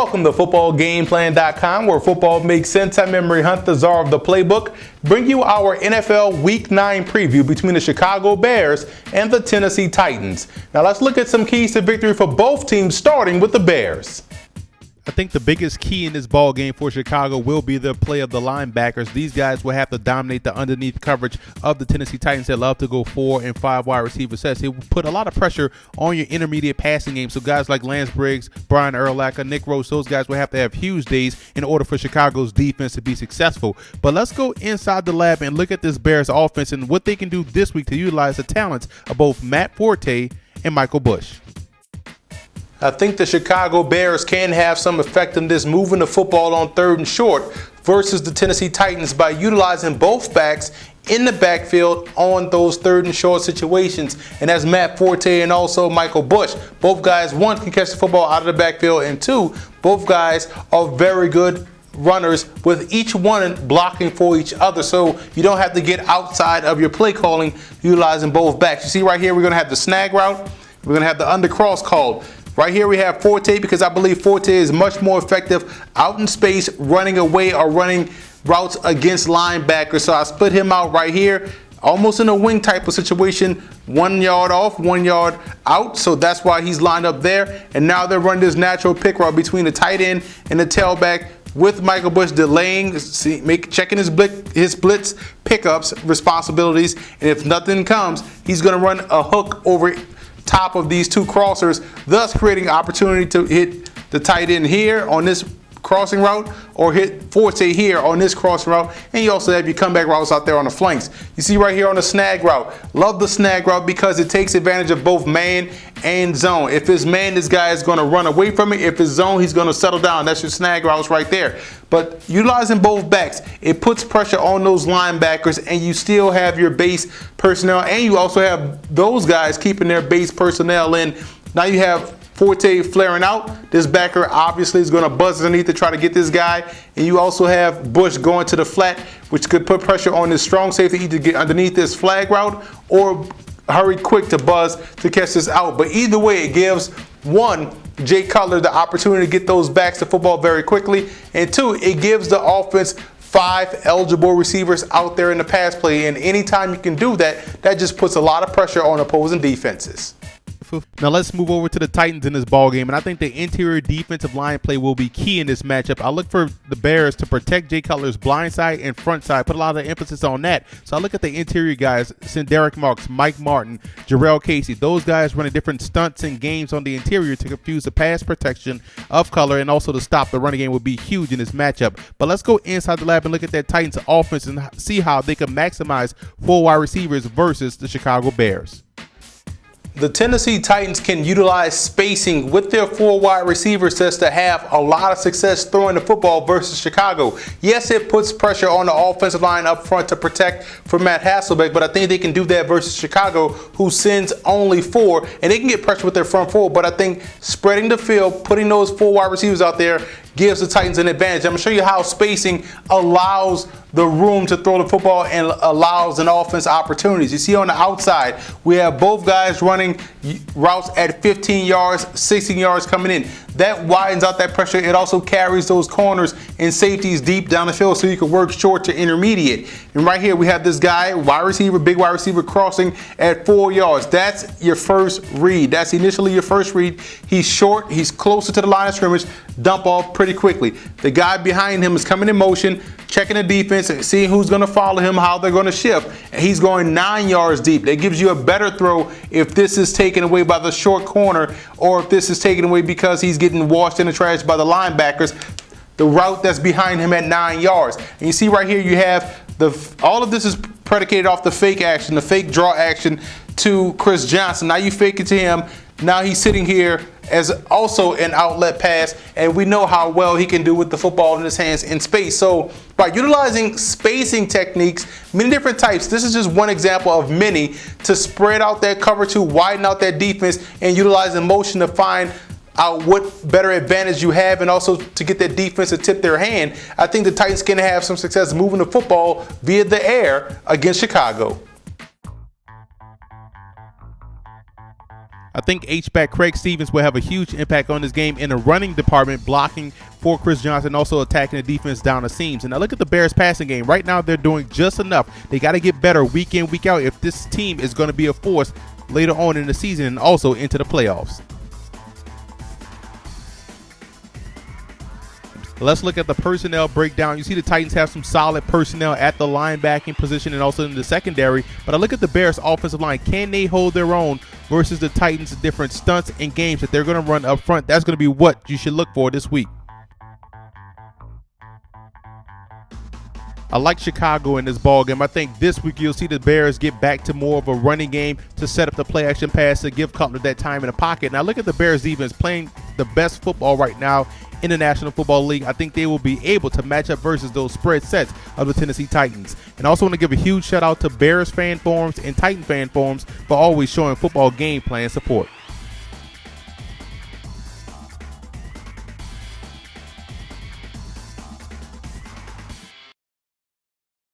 Welcome to footballgameplan.com, where football makes sense. I'm Emery Hunt, the czar of the playbook. Bring you our NFL Week 9 preview between the Chicago Bears and the Tennessee Titans. Now let's look at some keys to victory for both teams, starting with the Bears. I think the biggest key in this ball game for Chicago will be the play of the linebackers. These guys will have to dominate the underneath coverage of the Tennessee Titans that love to go 4 and 5 wide receiver sets. It will put a lot of pressure on your intermediate passing game. So guys like Lance Briggs, Brian Urlacher, Nick Rose, those guys will have to have huge days in order for Chicago's defense to be successful. But let's go inside the lab and look at this Bears offense and what they can do this week to utilize the talents of both Matt Forte and Michael Bush. I think the Chicago Bears can have some effectiveness moving the football on 3rd and short versus the Tennessee Titans by utilizing both backs in the backfield on those 3rd and short situations. And that's Matt Forte and also Michael Bush. Both guys, one, can catch the football out of the backfield, and two, both guys are very good runners, with each one blocking for each other, so you don't have to get outside of your play calling utilizing both backs. You see right here, we're going to have the snag route, we're going to have the undercross called. Right here we have Forte, because I believe Forte is much more effective out in space, running away or running routes against linebackers. So I split him out right here, almost in a wing type of situation, 1 yard off, 1 yard out. So that's why he's lined up there. And now they're running this natural pick route between the tight end and the tailback, with Michael Bush delaying, checking his blitz pickups responsibilities. And if nothing comes, he's going to run a hook over top of these two crossers, thus creating opportunity to hit the tight end here on this crossing route, or hit Forte here on this crossing route. And you also have your comeback routes out there on the flanks. You see right here on the snag route, love the snag route because it takes advantage of both man and zone. If it's man, this guy is going to run away from it. If it's zone, he's going to settle down. That's your snag routes right there. But utilizing both backs, it puts pressure on those linebackers, and you still have your base personnel, and you also have those guys keeping their base personnel in. Now you have Forte flaring out. This backer obviously is going to buzz underneath to try to get this guy. And you also have Bush going to the flat, which could put pressure on this strong safety either get underneath this flag route or hurry quick to buzz to catch this out. But either way, it gives, one, Jay Cutler the opportunity to get those backs to football very quickly. And two, it gives the offense 5 eligible receivers out there in the pass play. And anytime you can do that, that just puts a lot of pressure on opposing defenses. Now let's move over to the Titans in this ball game, and I think the interior defensive line play will be key in this matchup. I look for the Bears to protect Jay Cutler's blind side and front side, put a lot of emphasis on that. So I look at the interior guys, Derek Marks, Mike Martin, Jarrell Casey. Those guys running different stunts and games on the interior to confuse the pass protection of Cutler, and also to stop the running game would be huge in this matchup. But let's go inside the lab and look at that Titans offense and see how they can maximize 4 wide receivers versus the Chicago Bears. The Tennessee Titans can utilize spacing with their 4 wide receiver sets to have a lot of success throwing the football versus Chicago. Yes, it puts pressure on the offensive line up front to protect from Matt Hasselbeck, but I think they can do that versus Chicago, who sends only 4, and they can get pressure with their front 4. But I think spreading the field, putting those 4 wide receivers out there, gives the Titans an advantage. I'm going to show you how spacing allows the room to throw the football and allows an offense opportunities. You see on the outside, we have both guys running routes at 15 yards, 16 yards coming in. That widens out that pressure. It also carries those corners and safeties deep down the field so you can work short to intermediate. And right here we have this guy, wide receiver, big wide receiver, crossing at 4 yards. That's your first read. That's initially your first read. He's short. He's closer to the line of scrimmage. Dump off pretty quickly. The guy behind him is coming in motion, checking the defense and seeing who's going to follow him, how they're going to shift. And he's going 9 yards deep. That gives you a better throw if this is taken away by the short corner, or if this is taken away because he's getting washed in the trash by the linebackers. The route that's behind him at 9 yards. And you see right here you have all of this is predicated off the fake action, the fake draw action to Chris Johnson. Now you fake it to him. Now he's sitting here as also an outlet pass, and we know how well he can do with the football in his hands in space. So by utilizing spacing techniques, many different types, this is just one example of many, to spread out that cover, to widen out that defense, and utilizing motion to find out what better advantage you have, and also to get that defense to tip their hand. I think the Titans can have some success moving the football via the air against Chicago. I think H-back Craig Stevens will have a huge impact on this game in the running department, blocking for Chris Johnson, also attacking the defense down the seams. And now look at the Bears passing game. Right now, they're doing just enough. They got to get better week in, week out if this team is going to be a force later on in the season and also into the playoffs. Let's look at the personnel breakdown. You see the Titans have some solid personnel at the linebacking position and also in the secondary. But I look at the Bears' offensive line. Can they hold their own versus the Titans' different stunts and games that they're going to run up front? That's going to be what you should look for this week. I like Chicago in this ball game. I think this week you'll see the Bears get back to more of a running game to set up the play action pass to give Cutler that time in the pocket. Now look at the Bears defense playing the best football right now in the National Football League. I think they will be able to match up versus those spread sets of the Tennessee Titans. And I also want to give a huge shout out to Bears fan forums and Titan fan forums for always showing football game plan support.